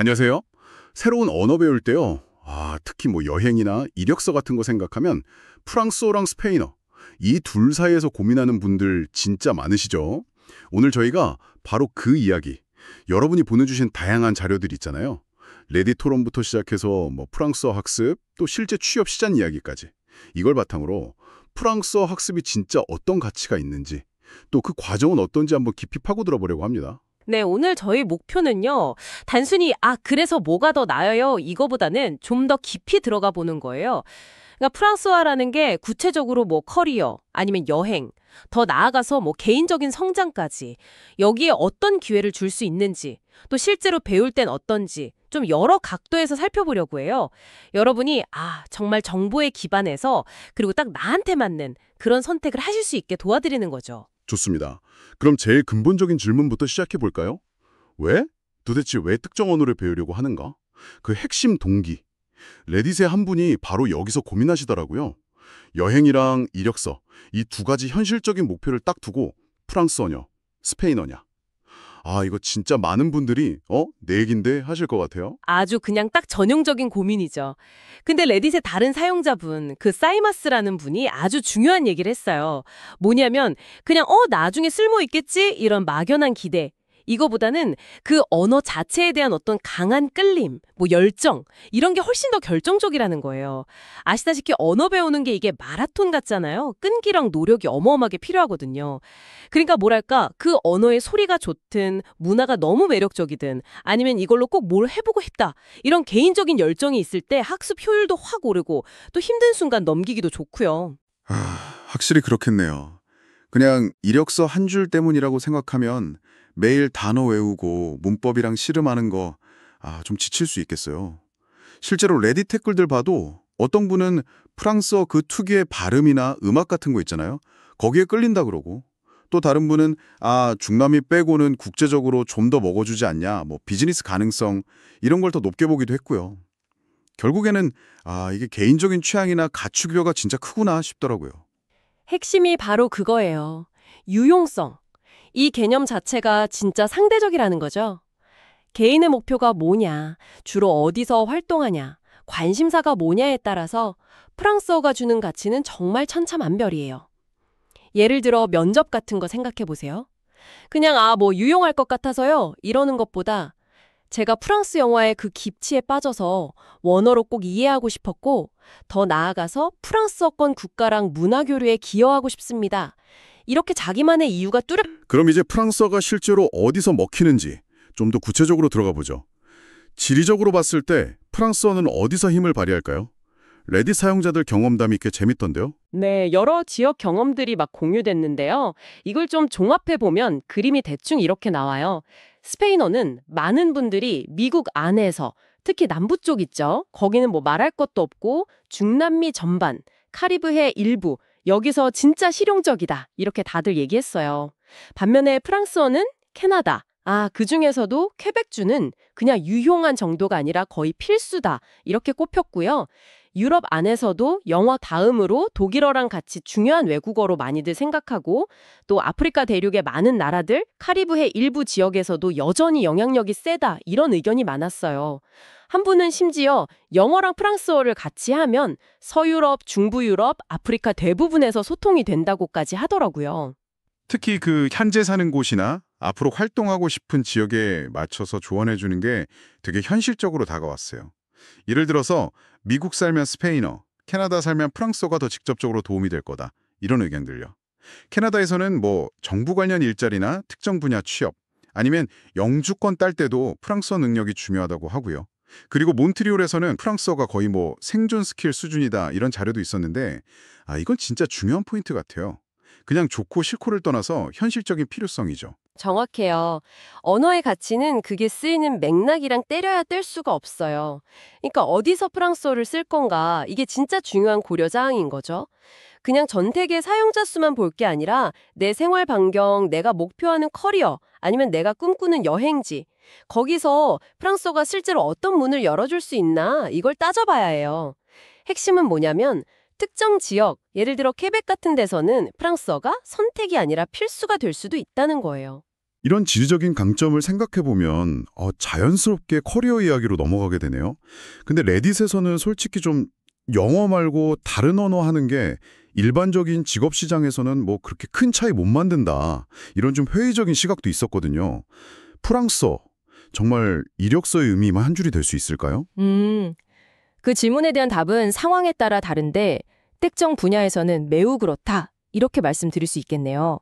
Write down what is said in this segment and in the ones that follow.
안녕하세요. 새로운 언어 배울 때요. 특히 뭐 여행이나 이력서 같은 거 생각하면 프랑스어랑 스페인어, 이 둘 사이에서 고민하는 분들 진짜 많으시죠? 오늘 저희가 바로 그 이야기, 여러분이 보내주신 다양한 자료들 있잖아요. 레디 토론부터 시작해서 뭐 프랑스어 학습, 또 실제 취업 시장 이야기까지. 이걸 바탕으로 프랑스어 학습이 진짜 어떤 가치가 있는지, 또 그 과정은 어떤지 한번 깊이 파고들어 보려고 합니다. 네, 오늘 저희 목표는요, 단순히, 그래서 뭐가 더 나아요? 이거보다는 좀 더 깊이 들어가 보는 거예요. 그러니까 프랑스어라는 게 구체적으로 뭐 커리어, 아니면 여행, 더 나아가서 뭐 개인적인 성장까지, 여기에 어떤 기회를 줄 수 있는지, 또 실제로 배울 땐 어떤지, 좀 여러 각도에서 살펴보려고 해요. 여러분이, 정말 정보에 기반해서, 그리고 딱 나한테 맞는 그런 선택을 하실 수 있게 도와드리는 거죠. 좋습니다. 그럼 제일 근본적인 질문부터 시작해 볼까요? 왜? 도대체 왜 특정 언어를 배우려고 하는가? 그 핵심 동기. 레딧의 한 분이 바로 여기서 고민하시더라고요. 여행이랑 이력서, 이 두 가지 현실적인 목표를 딱 두고 프랑스어냐, 스페인어냐. 이거 진짜 많은 분들이 내 얘긴데 하실 것 같아요. 아주 그냥 딱 전형적인 고민이죠. 근데 레딧의 다른 사용자분, 그 사이마스라는 분이 아주 중요한 얘기를 했어요. 뭐냐면 그냥 나중에 쓸모 있겠지? 이런 막연한 기대. 이거보다는 그 언어 자체에 대한 어떤 강한 끌림, 뭐 열정, 이런 게 훨씬 더 결정적이라는 거예요. 아시다시피 언어 배우는 게 이게 마라톤 같잖아요. 끈기랑 노력이 어마어마하게 필요하거든요. 그러니까 뭐랄까, 그 언어의 소리가 좋든, 문화가 너무 매력적이든, 아니면 이걸로 꼭 뭘 해보고 싶다. 이런 개인적인 열정이 있을 때 학습 효율도 확 오르고, 또 힘든 순간 넘기기도 좋고요. 확실히 그렇겠네요. 그냥 이력서 한 줄 때문이라고 생각하면 매일 단어 외우고 문법이랑 씨름하는 거 좀 지칠 수 있겠어요. 실제로 레딧 댓글들 봐도 어떤 분은 프랑스어 그 특유의 발음이나 음악 같은 거 있잖아요. 거기에 끌린다 그러고 또 다른 분은 중남미 빼고는 국제적으로 좀 더 먹어주지 않냐, 뭐 비즈니스 가능성 이런 걸 더 높게 보기도 했고요. 결국에는 이게 개인적인 취향이나 가축비어가 진짜 크구나 싶더라고요. 핵심이 바로 그거예요. 유용성. 이 개념 자체가 진짜 상대적이라는 거죠. 개인의 목표가 뭐냐, 주로 어디서 활동하냐, 관심사가 뭐냐에 따라서 프랑스어가 주는 가치는 정말 천차만별이에요. 예를 들어 면접 같은 거 생각해 보세요. 그냥 뭐 유용할 것 같아서요 이러는 것보다 제가 프랑스 영화의 그 깊이에 빠져서 원어로 꼭 이해하고 싶었고 더 나아가서 프랑스어권 국가랑 문화 교류에 기여하고 싶습니다. 이렇게 자기만의 이유가 뚜렷. 그럼 이제 프랑스어가 실제로 어디서 먹히는지 좀 더 구체적으로 들어가 보죠. 지리적으로 봤을 때 프랑스어는 어디서 힘을 발휘할까요? 레딧 사용자들 경험담이 꽤 재밌던데요. 네, 여러 지역 경험들이 막 공유됐는데요. 이걸 좀 종합해 보면 그림이 대충 이렇게 나와요. 스페인어는 많은 분들이 미국 안에서 특히 남부 쪽 있죠. 거기는 뭐 말할 것도 없고 중남미 전반, 카리브해 일부 여기서 진짜 실용적이다. 이렇게 다들 얘기했어요. 반면에 프랑스어는 캐나다, 그중에서도 퀘벡주는 그냥 유용한 정도가 아니라 거의 필수다. 이렇게 꼽혔고요. 유럽 안에서도 영어 다음으로 독일어랑 같이 중요한 외국어로 많이들 생각하고 또 아프리카 대륙의 많은 나라들, 카리브해 일부 지역에서도 여전히 영향력이 세다. 이런 의견이 많았어요. 한 분은 심지어 영어랑 프랑스어를 같이 하면 서유럽, 중부유럽, 아프리카 대부분에서 소통이 된다고까지 하더라고요. 특히 그 현재 사는 곳이나 앞으로 활동하고 싶은 지역에 맞춰서 조언해 주는 게 되게 현실적으로 다가왔어요. 예를 들어서 미국 살면 스페인어, 캐나다 살면 프랑스어가 더 직접적으로 도움이 될 거다. 이런 의견들요. 캐나다에서는 뭐 정부 관련 일자리나 특정 분야 취업, 아니면 영주권 딸 때도 프랑스어 능력이 중요하다고 하고요. 그리고 몬트리올에서는 프랑스어가 거의 뭐 생존 스킬 수준이다 이런 자료도 있었는데 이건 진짜 중요한 포인트 같아요. 그냥 좋고 싫고를 떠나서 현실적인 필요성이죠. 정확해요. 언어의 가치는 그게 쓰이는 맥락이랑 때려야 뗄 수가 없어요. 그러니까 어디서 프랑스어를 쓸 건가 이게 진짜 중요한 고려사항인 거죠. 그냥 전택의 사용자 수만 볼 게 아니라 내 생활 반경, 내가 목표하는 커리어, 아니면 내가 꿈꾸는 여행지, 거기서 프랑스어가 실제로 어떤 문을 열어줄 수 있나 이걸 따져봐야 해요. 핵심은 뭐냐면 특정 지역, 예를 들어 케벡 같은 데서는 프랑스어가 선택이 아니라 필수가 될 수도 있다는 거예요. 이런 지리적인 강점을 생각해보면 자연스럽게 커리어 이야기로 넘어가게 되네요. 근데 레딧에서는 솔직히 좀 영어 말고 다른 언어 하는 게 일반적인 직업 시장에서는 뭐 그렇게 큰 차이 못 만든다. 이런 좀 회의적인 시각도 있었거든요. 프랑스어, 정말 이력서의 의미만 한 줄이 될 수 있을까요? 그 질문에 대한 답은 상황에 따라 다른데 특정 분야에서는 매우 그렇다. 이렇게 말씀드릴 수 있겠네요.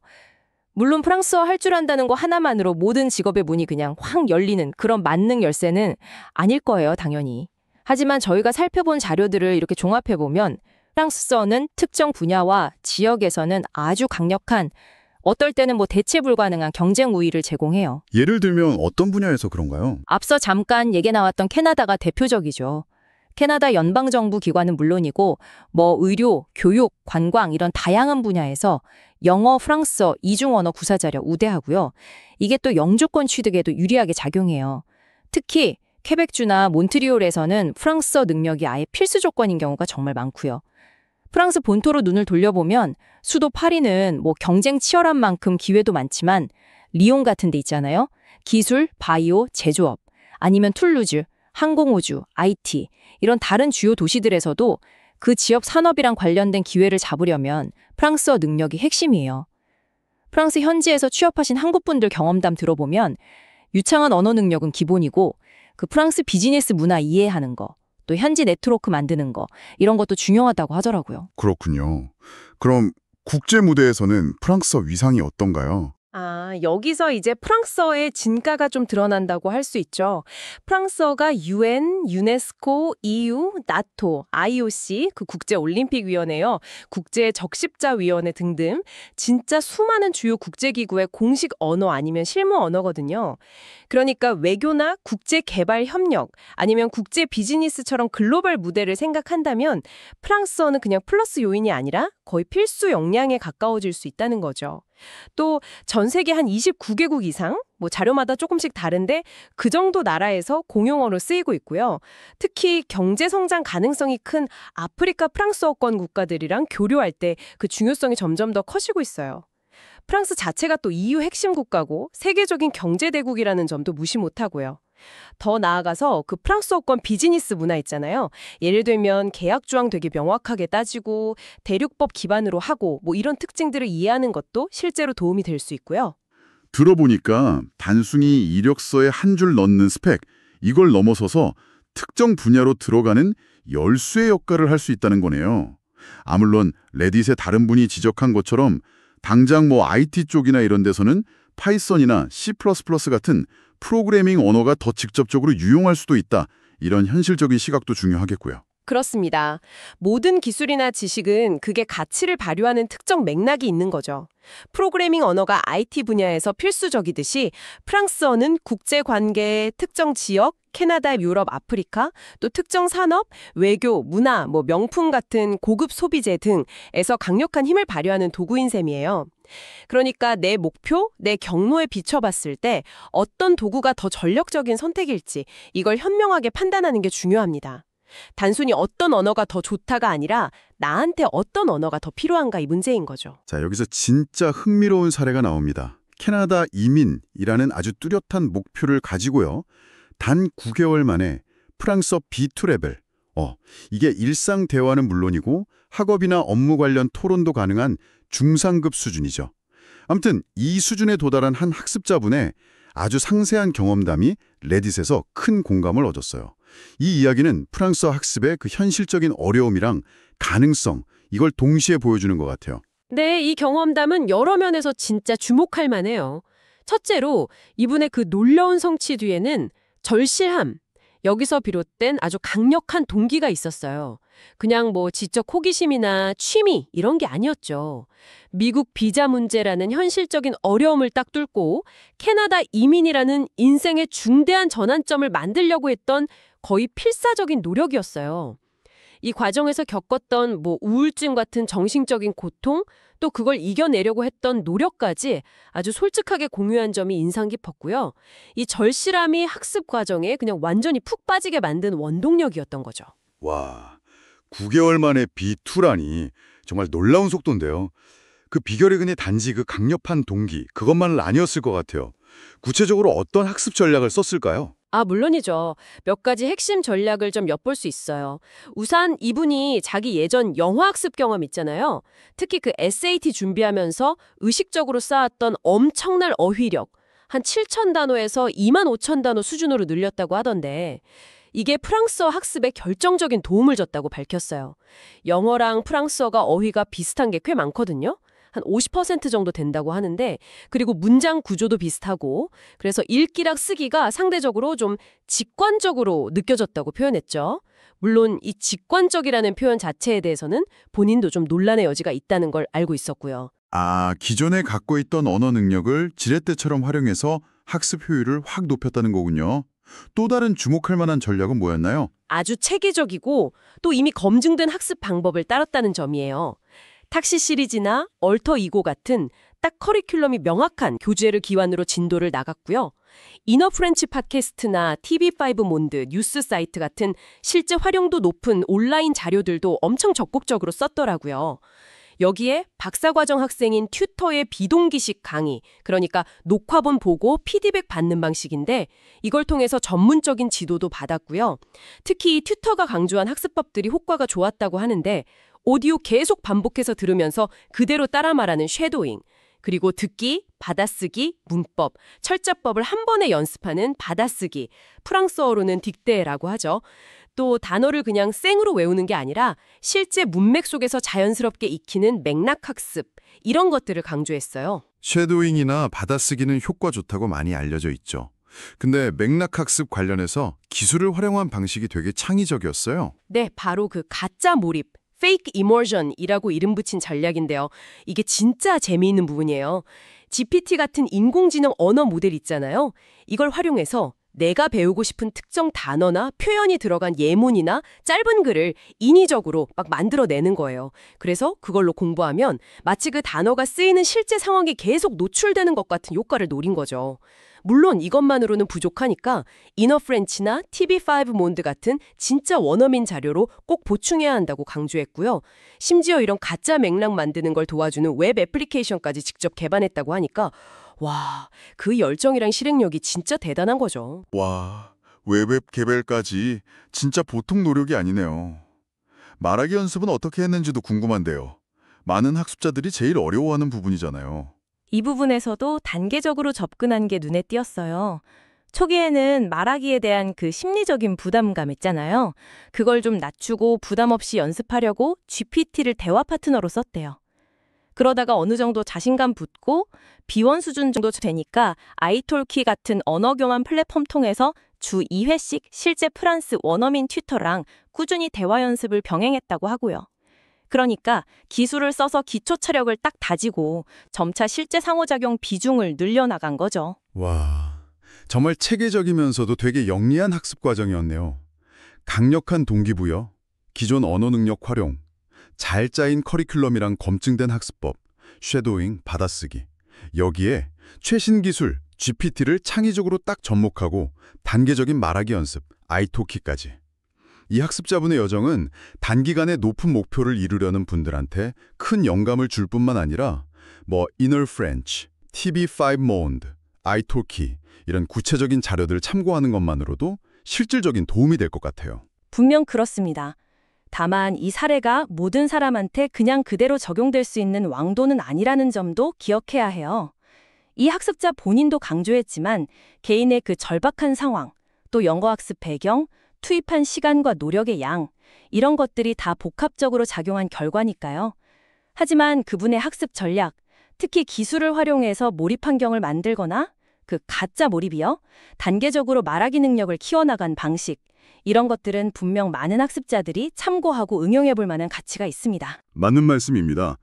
물론 프랑스어 할 줄 안다는 거 하나만으로 모든 직업의 문이 그냥 확 열리는 그런 만능 열쇠는 아닐 거예요, 당연히. 하지만 저희가 살펴본 자료들을 이렇게 종합해보면 프랑스어는 특정 분야와 지역에서는 아주 강력한, 어떨 때는 뭐 대체 불가능한 경쟁 우위를 제공해요. 예를 들면 어떤 분야에서 그런가요? 앞서 잠깐 얘기 나왔던 캐나다가 대표적이죠. 캐나다 연방정부 기관은 물론이고 뭐 의료, 교육, 관광 이런 다양한 분야에서 영어, 프랑스어, 이중 언어 구사자력 우대하고요. 이게 또 영주권 취득에도 유리하게 작용해요. 특히 퀘벡주나 몬트리올에서는 프랑스어 능력이 아예 필수 조건인 경우가 정말 많고요. 프랑스 본토로 눈을 돌려보면 수도 파리는 뭐 경쟁 치열한 만큼 기회도 많지만 리옹 같은 데 있잖아요. 기술, 바이오, 제조업, 아니면 툴루즈, 항공우주, IT 이런 다른 주요 도시들에서도 그 지역 산업이랑 관련된 기회를 잡으려면 프랑스어 능력이 핵심이에요. 프랑스 현지에서 취업하신 한국분들 경험담 들어보면 유창한 언어 능력은 기본이고 그 프랑스 비즈니스 문화 이해하는 거, 또 현지 네트워크 만드는 거 이런 것도 중요하다고 하더라고요. 그렇군요. 그럼 국제 무대에서는 프랑스어 위상이 어떤가요? 여기서 이제 프랑스어의 진가가 좀 드러난다고 할 수 있죠. 프랑스어가 UN, 유네스코, EU, 나토, IOC, 그 국제올림픽위원회요, 국제적십자위원회 등등 진짜 수많은 주요 국제기구의 공식 언어 아니면 실무 언어거든요. 그러니까 외교나 국제개발협력 아니면 국제 비즈니스처럼 글로벌 무대를 생각한다면 프랑스어는 그냥 플러스 요인이 아니라 거의 필수 역량에 가까워질 수 있다는 거죠. 또 전 세계 한 29개국 이상, 뭐 자료마다 조금씩 다른데 그 정도 나라에서 공용어로 쓰이고 있고요. 특히 경제 성장 가능성이 큰 아프리카 프랑스어권 국가들이랑 교류할 때 그 중요성이 점점 더 커지고 있어요. 프랑스 자체가 또 EU 핵심 국가고 세계적인 경제 대국이라는 점도 무시 못하고요. 더 나아가서 그 프랑스어권 비즈니스 문화 있잖아요. 예를 들면 계약 조항 되게 명확하게 따지고 대륙법 기반으로 하고 뭐 이런 특징들을 이해하는 것도 실제로 도움이 될 수 있고요. 들어보니까 단순히 이력서에 한 줄 넣는 스펙, 이걸 넘어서서 특정 분야로 들어가는 열쇠의 역할을 할 수 있다는 거네요. 물론 레딧의 다른 분이 지적한 것처럼 당장 뭐 IT 쪽이나 이런 데서는 파이썬이나 C++ 같은 프로그래밍 언어가 더 직접적으로 유용할 수도 있다. 이런 현실적인 시각도 중요하겠고요. 그렇습니다. 모든 기술이나 지식은 그게 가치를 발휘하는 특정 맥락이 있는 거죠. 프로그래밍 언어가 IT 분야에서 필수적이듯이 프랑스어는 국제관계, 특정 지역, 캐나다, 유럽, 아프리카, 또 특정 산업, 외교, 문화, 뭐 명품 같은 고급 소비재 등에서 강력한 힘을 발휘하는 도구인 셈이에요. 그러니까 내 목표, 내 경로에 비춰봤을 때 어떤 도구가 더 전력적인 선택일지 이걸 현명하게 판단하는 게 중요합니다. 단순히 어떤 언어가 더 좋다가 아니라 나한테 어떤 언어가 더 필요한가 이 문제인 거죠. 자, 여기서 진짜 흥미로운 사례가 나옵니다. 캐나다 이민이라는 아주 뚜렷한 목표를 가지고요. 단 9개월 만에 프랑스어 B2 레벨. 이게 일상 대화는 물론이고 학업이나 업무 관련 토론도 가능한 중상급 수준이죠. 아무튼 이 수준에 도달한 한 학습자분의 아주 상세한 경험담이 레딧에서 큰 공감을 얻었어요. 이 이야기는 프랑스어 학습의 그 현실적인 어려움이랑 가능성, 이걸 동시에 보여주는 것 같아요. 네, 이 경험담은 여러 면에서 진짜 주목할 만해요. 첫째로 이분의 그 놀라운 성취 뒤에는 절실함, 여기서 비롯된 아주 강력한 동기가 있었어요. 그냥 뭐 지적 호기심이나 취미 이런 게 아니었죠. 미국 비자 문제라는 현실적인 어려움을 딱 뚫고 캐나다 이민이라는 인생의 중대한 전환점을 만들려고 했던 거의 필사적인 노력이었어요. 이 과정에서 겪었던 뭐 우울증 같은 정신적인 고통, 또 그걸 이겨내려고 했던 노력까지 아주 솔직하게 공유한 점이 인상 깊었고요. 이 절실함이 학습 과정에 그냥 완전히 푹 빠지게 만든 원동력이었던 거죠. 와, 9개월 만에 B2라니 정말 놀라운 속도인데요. 그 비결이 그냥 단지 그 강력한 동기, 그것만은 아니었을 것 같아요. 구체적으로 어떤 학습 전략을 썼을까요? 물론이죠. 몇 가지 핵심 전략을 좀 엿볼 수 있어요. 우선 이분이 자기 예전 영어 학습 경험 있잖아요. 특히 그 SAT 준비하면서 의식적으로 쌓았던 엄청난 어휘력, 한 7천 단어에서 2만 5천 단어 수준으로 늘렸다고 하던데 이게 프랑스어 학습에 결정적인 도움을 줬다고 밝혔어요. 영어랑 프랑스어가 어휘가 비슷한 게 꽤 많거든요. 한 50% 정도 된다고 하는데 그리고 문장 구조도 비슷하고 그래서 읽기랑 쓰기가 상대적으로 좀 직관적으로 느껴졌다고 표현했죠. 물론 이 직관적이라는 표현 자체에 대해서는 본인도 좀 논란의 여지가 있다는 걸 알고 있었고요. 기존에 갖고 있던 언어 능력을 지렛대처럼 활용해서 학습 효율을 확 높였다는 거군요. 또 다른 주목할 만한 전략은 뭐였나요? 아주 체계적이고 또 이미 검증된 학습 방법을 따랐다는 점이에요. 탁시 시리즈나 얼터 이고 같은 딱 커리큘럼이 명확한 교재를 기반으로 진도를 나갔고요. 이너 프렌치 팟캐스트나 TV5 몬드, 뉴스 사이트 같은 실제 활용도 높은 온라인 자료들도 엄청 적극적으로 썼더라고요. 여기에 박사과정 학생인 튜터의 비동기식 강의, 그러니까 녹화본 보고 피드백 받는 방식인데 이걸 통해서 전문적인 지도도 받았고요. 특히 튜터가 강조한 학습법들이 효과가 좋았다고 하는데 오디오 계속 반복해서 들으면서 그대로 따라 말하는 쉐도잉, 그리고 듣기, 받아쓰기, 문법, 철자법을 한 번에 연습하는 받아쓰기, 프랑스어로는 딕테라고 하죠. 또 단어를 그냥 생으로 외우는 게 아니라 실제 문맥 속에서 자연스럽게 익히는 맥락학습, 이런 것들을 강조했어요. 쉐도잉이나 받아쓰기는 효과 좋다고 많이 알려져 있죠. 근데 맥락학습 관련해서 기술을 활용한 방식이 되게 창의적이었어요. 네, 바로 그 가짜 몰입, 페이크 이머전이라고 이름 붙인 전략인데요. 이게 진짜 재미있는 부분이에요. GPT 같은 인공지능 언어 모델 있잖아요. 이걸 활용해서 내가 배우고 싶은 특정 단어나 표현이 들어간 예문이나 짧은 글을 인위적으로 막 만들어내는 거예요. 그래서 그걸로 공부하면 마치 그 단어가 쓰이는 실제 상황에 계속 노출되는 것 같은 효과를 노린 거죠. 물론 이것만으로는 부족하니까 이너 프렌치나 TV5 몬드 같은 진짜 원어민 자료로 꼭 보충해야 한다고 강조했고요. 심지어 이런 가짜 맥락 만드는 걸 도와주는 웹 애플리케이션까지 직접 개발했다고 하니까 와, 그 열정이랑 실행력이 진짜 대단한 거죠. 와, 웹앱 개발까지 진짜 보통 노력이 아니네요. 말하기 연습은 어떻게 했는지도 궁금한데요. 많은 학습자들이 제일 어려워하는 부분이잖아요. 이 부분에서도 단계적으로 접근한 게 눈에 띄었어요. 초기에는 말하기에 대한 그 심리적인 부담감 있잖아요. 그걸 좀 낮추고 부담 없이 연습하려고 GPT를 대화 파트너로 썼대요. 그러다가 어느 정도 자신감 붙고 B1 수준 정도 되니까 아이톨키 같은 언어 교환 플랫폼 통해서 주 2회씩 실제 프랑스 원어민 튜터랑 꾸준히 대화 연습을 병행했다고 하고요. 그러니까 기술을 써서 기초 체력을 딱 다지고 점차 실제 상호작용 비중을 늘려나간 거죠. 와, 정말 체계적이면서도 되게 영리한 학습 과정이었네요. 강력한 동기부여, 기존 언어 능력 활용, 잘 짜인 커리큘럼이랑 검증된 학습법, 쉐도잉, 받아쓰기. 여기에 최신 기술, GPT를 창의적으로 딱 접목하고 단계적인 말하기 연습, 아이토키까지. 이 학습자분의 여정은 단기간에 높은 목표를 이루려는 분들한테 큰 영감을 줄 뿐만 아니라 Inner French, TV5 Monde, 아이토키 이런 구체적인 자료들을 참고하는 것만으로도 실질적인 도움이 될 것 같아요. 분명 그렇습니다. 다만 이 사례가 모든 사람한테 그냥 그대로 적용될 수 있는 왕도는 아니라는 점도 기억해야 해요. 이 학습자 본인도 강조했지만 개인의 그 절박한 상황, 또 영어 학습 배경, 투입한 시간과 노력의 양, 이런 것들이 다 복합적으로 작용한 결과니까요. 하지만 그분의 학습 전략, 특히 기술을 활용해서 몰입 환경을 만들거나 그 가짜 몰입이요, 단계적으로 말하기 능력을 키워나간 방식, 이런 것들은 분명 많은 학습자들이 참고하고 응용해 볼 만한 가치가 있습니다. 맞는 말씀입니다.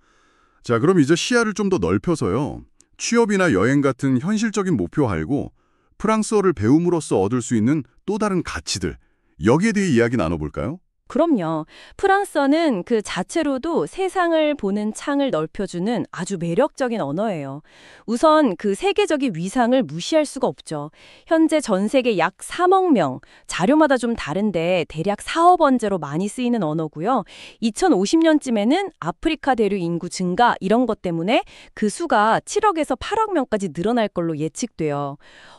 자, 그럼 이제 시야를 좀 더 넓혀서요. 취업이나 여행 같은 현실적인 목표 말고 프랑스어를 배움으로써 얻을 수 있는 또 다른 가치들, 여기에 대해 이야기 나눠볼까요? 그럼요. 프랑스어는 그 자체로도 세상을 보는 창을 넓혀주는 아주 매력적인 언어예요. 우선 그 세계적인 위상을 무시할 수가 없죠. 현재 전 세계 약 3억 명, 자료마다 좀 다른데 대략 4억 원제로 많이 쓰이는 언어고요. 2050년쯤에는 아프리카 대륙 인구 증가 이런 것 때문에 그 수가 7억에서 8억 명까지 늘어날 걸로 예측돼요.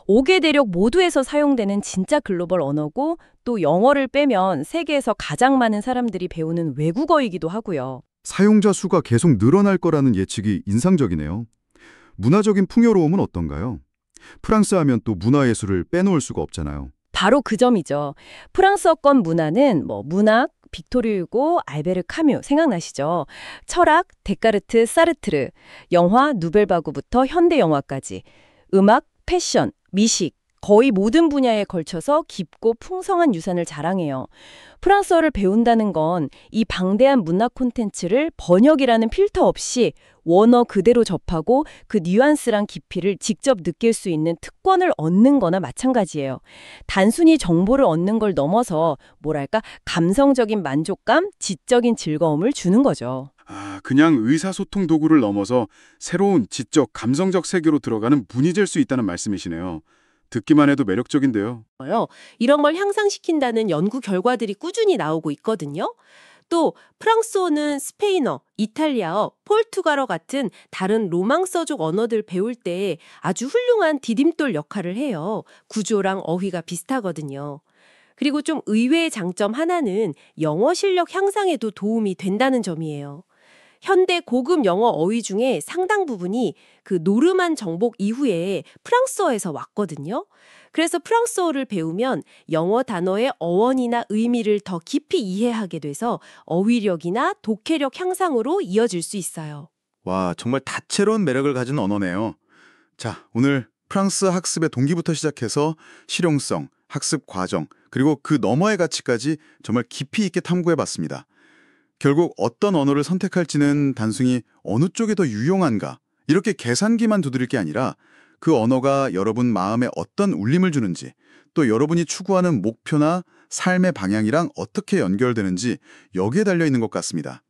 5개 대륙 모두에서 사용되는 진짜 글로벌 언어고 또 영어를 빼면 세계에서 가장 많은 사람들이 배우는 외국어이기도 하고요. 사용자 수가 계속 늘어날 거라는 예측이 인상적이네요. 문화적인 풍요로움은 어떤가요? 프랑스 하면 또 문화예술을 빼놓을 수가 없잖아요. 바로 그 점이죠. 프랑스어권 문화는 문학, 빅토르 유고, 알베르 카뮤 생각나시죠? 철학, 데카르트, 사르트르, 영화, 누벨바구부터 현대 영화까지, 음악, 패션, 미식, 거의 모든 분야에 걸쳐서 깊고 풍성한 유산을 자랑해요. 프랑스어를 배운다는 건 이 방대한 문화 콘텐츠를 번역이라는 필터 없이 원어 그대로 접하고 그 뉘앙스랑 깊이를 직접 느낄 수 있는 특권을 얻는 거나 마찬가지예요. 단순히 정보를 얻는 걸 넘어서 감성적인 만족감, 지적인 즐거움을 주는 거죠. 그냥 의사소통 도구를 넘어서 새로운 지적, 감성적 세계로 들어가는 문이 될 수 있다는 말씀이시네요. 듣기만 해도 매력적인데요. 이런 걸 향상시킨다는 연구 결과들이 꾸준히 나오고 있거든요. 또 프랑스어는 스페인어, 이탈리아어, 포르투갈어 같은 다른 로망서족 언어들 배울 때 아주 훌륭한 디딤돌 역할을 해요. 구조랑 어휘가 비슷하거든요. 그리고 좀 의외의 장점 하나는 영어 실력 향상에도 도움이 된다는 점이에요. 현대 고급 영어 어휘 중에 상당 부분이 그 노르만 정복 이후에 프랑스어에서 왔거든요. 그래서 프랑스어를 배우면 영어 단어의 어원이나 의미를 더 깊이 이해하게 돼서 어휘력이나 독해력 향상으로 이어질 수 있어요. 와, 정말 다채로운 매력을 가진 언어네요. 자, 오늘 프랑스 학습의 동기부터 시작해서 실용성, 학습 과정, 그리고 그 너머의 가치까지 정말 깊이 있게 탐구해봤습니다. 결국 어떤 언어를 선택할지는 단순히 어느 쪽이 더 유용한가 이렇게 계산기만 두드릴 게 아니라 그 언어가 여러분 마음에 어떤 울림을 주는지 또 여러분이 추구하는 목표나 삶의 방향이랑 어떻게 연결되는지 여기에 달려있는 것 같습니다.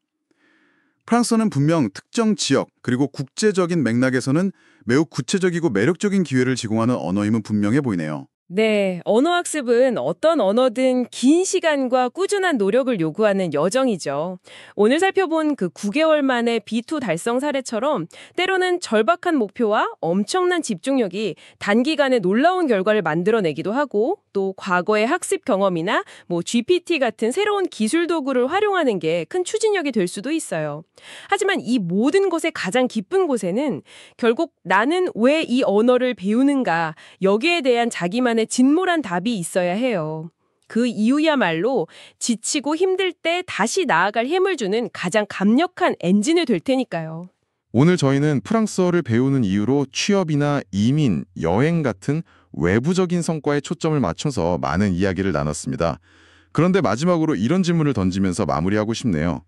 프랑스어는 분명 특정 지역 그리고 국제적인 맥락에서는 매우 구체적이고 매력적인 기회를 제공하는 언어임은 분명해 보이네요. 네, 언어학습은 어떤 언어든 긴 시간과 꾸준한 노력을 요구하는 여정이죠. 오늘 살펴본 그 9개월 만에 B2 달성 사례처럼 때로는 절박한 목표와 엄청난 집중력이 단기간에 놀라운 결과를 만들어내기도 하고 또 과거의 학습 경험이나 GPT 같은 새로운 기술 도구를 활용하는 게 큰 추진력이 될 수도 있어요. 하지만 이 모든 것의 가장 깊은 곳에는 결국 나는 왜 이 언어를 배우는가 여기에 대한 자기만의 진몰한 답이 있어야 해요. 그 이유야말로 지치고 힘들 때 다시 나아갈 힘을 주는 가장 강력한 엔진이 될 테니까요. 오늘 저희는 프랑스어를 배우는 이유로 취업이나 이민, 여행 같은 외부적인 성과에 초점을 맞춰서 많은 이야기를 나눴습니다. 그런데 마지막으로 이런 질문을 던지면서 마무리하고 싶네요.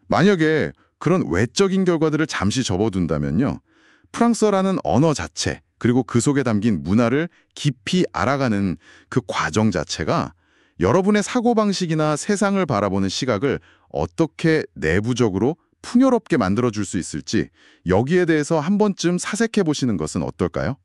만약에 그런 외적인 결과들을 잠시 접어둔다면요. 프랑스어라는 언어 자체, 그리고 그 속에 담긴 문화를 깊이 알아가는 그 과정 자체가 여러분의 사고방식이나 세상을 바라보는 시각을 어떻게 내부적으로 풍요롭게 만들어줄 수 있을지 여기에 대해서 한 번쯤 사색해 보시는 것은 어떨까요?